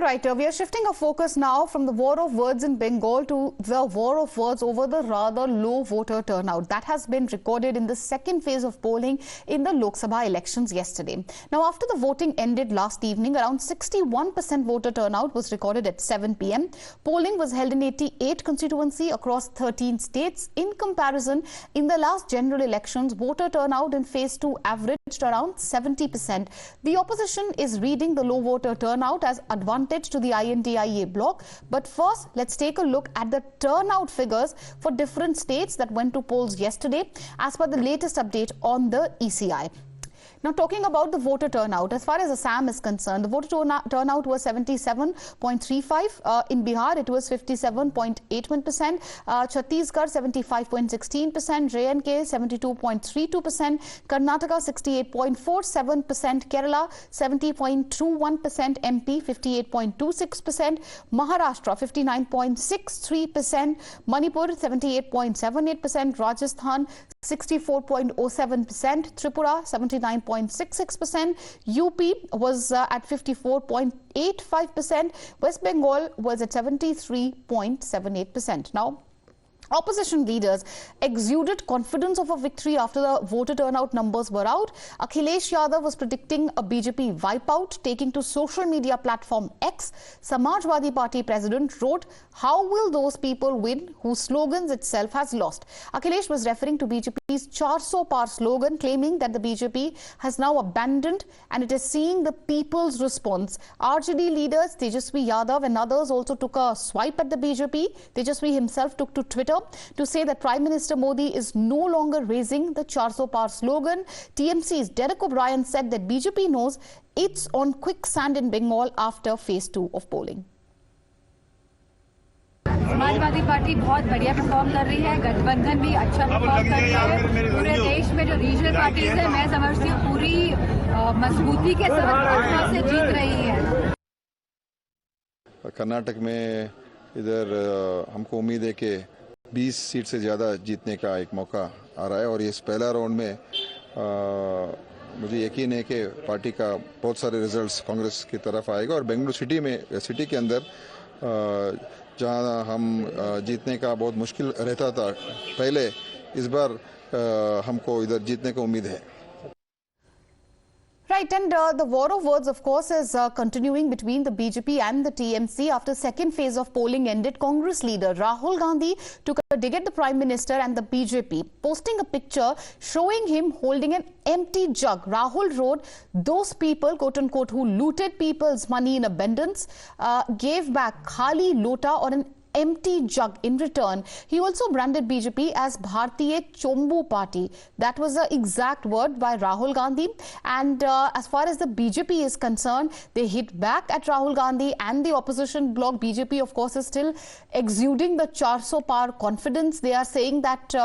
right, we are shifting our focus now from the war of words in Bengal to the war of words over the rather low voter turnout that has been recorded in the second phase of polling in the Lok Sabha elections yesterday. Now, after the voting ended last evening, around 61% voter turnout was recorded at 7 p.m. Polling was held in 88 constituencies across 13 states. In comparison, in the last general elections, voter turnout in phase 2 averaged around 70%. The opposition is reading the low voter turnout as advantage to the INDIA bloc. But first, let's take a look at the turnout figures for different states that went to polls yesterday as per the latest update on the ECI. Now, talking about the voter turnout, as far as Assam is concerned, the voter turnout was 77.35. In Bihar, it was 57.81%. Chhattisgarh, 75.16%. JNK, 72.32%. Karnataka, 68.47%. Kerala, 70.21%. MP, 58.26%. Maharashtra, 59.63%. Manipur, 78.78%. Rajasthan, 64.07%. Tripura, 79.66%. UP was at 54.85%. West Bengal was at 73.78%. Now, opposition leaders exuded confidence of a victory after the voter turnout numbers were out. Akhilesh Yadav was predicting a BJP wipeout, taking to social media platform X. Samajwadi Party president wrote, "How will those people win whose slogans itself has lost?" Akhilesh was referring to BJP's 400 Par slogan, claiming that the BJP has now abandoned and it is seeing the people's response. RJD leaders Tejaswi Yadav and others also took a swipe at the BJP. Tejaswi himself took to Twitter to say that Prime Minister Modi is no longer raising the 400 Par slogan. TMC's Derek O'Brien said that BJP knows it's on quicksand in Bengal after phase 2 of polling. Samajwadi party बहुत बढ़िया perform कर रही है, गठबंधन भी अच्छा perform कर रही है। पूरे देश में जो रीजनल पार्टीज है, मैं समझती हूँ पूरी मजबूती के साथ से जीत रही है। कर्नाटक में इधर हमको उम्मीद है कि 20 सीट से ज़्यादा जीतने का एक मौका आ रहा है और इस पहला राउंड में मुझे यकीन है कि पार्टी का बहुत सारे रिजल्ट्स कांग्रेस की तरफ आएगा और बेंगलुरु सिटी के अंदर जहां हम जीतने का बहुत मुश्किल रहता था पहले, इस बार हमको इधर जीतने की उम्मीद है। Right, and the war of words, of course, is continuing between the BJP and the TMC. After second phase of polling ended, Congress leader Rahul Gandhi took a dig at the Prime Minister and the BJP, posting a picture showing him holding an empty jug. Rahul wrote, "Those people, quote-unquote, who looted people's money in abundance, gave back khali lota or an empty jug in return." He also branded BJP as Bhartiya Chombu Party. That was the exact word by Rahul Gandhi. And as far as the BJP is concerned, they hit back at Rahul Gandhi and the opposition bloc. BJP, of course, is still exuding the 400 Par confidence. They are saying that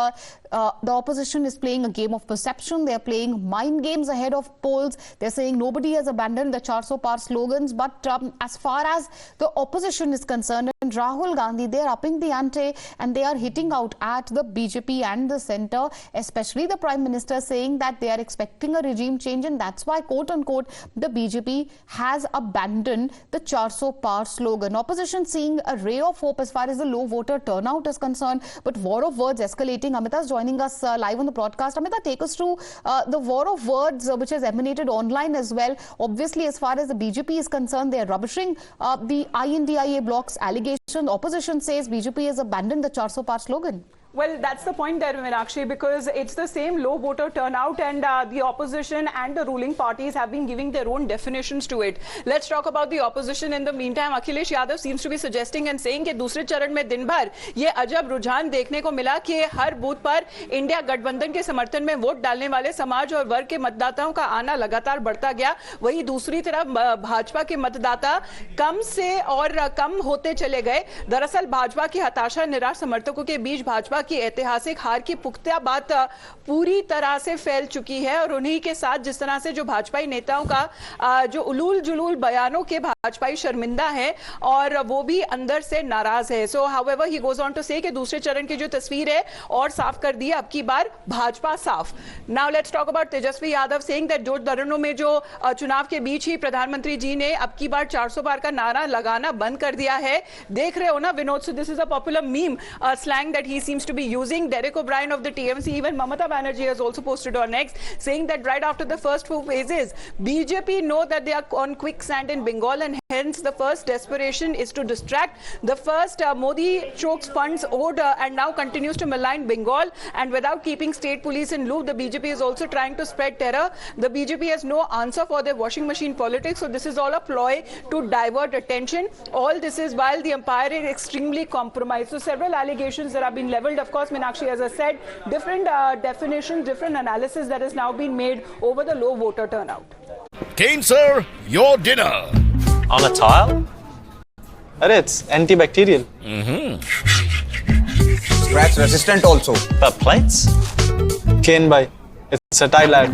the opposition is playing a game of perception. They are playing mind games ahead of polls. They're saying nobody has abandoned the 400 Par slogans. But as far as the opposition is concerned, and Rahul Gandhi, they are upping the ante and they are hitting out at the BJP and the centre, especially the Prime Minister, saying that they are expecting a regime change, and that's why, quote-unquote, the BJP has abandoned the 400 Par slogan. Opposition seeing a ray of hope as far as the low voter turnout is concerned, but war of words escalating. Amita is joining us live on the broadcast. Amita, take us through the war of words which has emanated online as well. Obviously, as far as the BJP is concerned, they are rubbishing the INDIA bloc's allegation. Opposition says BJP has abandoned the 400 Par slogan. Well, that's the point there, Meenakshi, because it's the same low voter turnout and the opposition and the ruling parties have been giving their own definitions to it. Let's talk about the opposition. In the meantime, Akhilesh Yadav seems to be suggesting and saying that दूसरे चरण में दिन भर ये अजब रुझान देखने को मिला कि हर बूथ पर इंडिया गठबंधन के समर्थन में वोट डालने वाले समाज और वर्ग के मतदाताओं का आना लगातार बढ़ता गया। वहीं दूसरी तरफ भाजपा के मतदाता कम से और कम होते चले गए। दरअसल भाजपा की हताशा निराश समर्थकों के बीच भाजपा की ऐतिहासिक हार की पुख्ता बात पूरी तरह से फैल चुकी है और उन्हीं के साथ जिस तरह से जो भाजपाई नेताओं का जो उलूल जुलूल बयानों के भाजपाई शर्मिंदा है और वो भी अंदर से नाराज है. So however he goes on to say कि दूसरे चरण की जो तस्वीर है और साफ कर दी अब की बार भाजपा साफ. Now let's talk about Tejashwi Yadav saying that जो धरणों में जो चुनाव के बीच ही प्रधानमंत्री जी ने अब की बार 400 पार का नारा लगाना बंद कर दिया है. देख रहे हो ना Vinod, so this is a popular meme slang that he seems to be using. Derek O'Brien of the TMC, even Mamata Banerjee has also posted on X saying that right after the first 4 phases, BJP know that they are on quicksand in Bengal and hence the first desperation is to distract. The first Modi chokes funds owed and now continues to malign Bengal, and without keeping state police in loop, the BJP is also trying to spread terror. The BJP has no answer for their washing machine politics, so this is all a ploy to divert attention. All this is while the umpire is extremely compromised. So several allegations that have been leveled. Of course, Meenakshi, as I said, different definitions, different analysis that has now been made over the low voter turnout. Kane sir, your dinner. On a tile? It's antibacterial. Scratch resistant also. The plates? Kane bhai, it's a tile ad.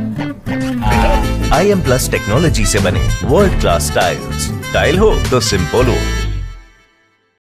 IM Plus technology से बने world class tiles. Tile हो तो simple हो.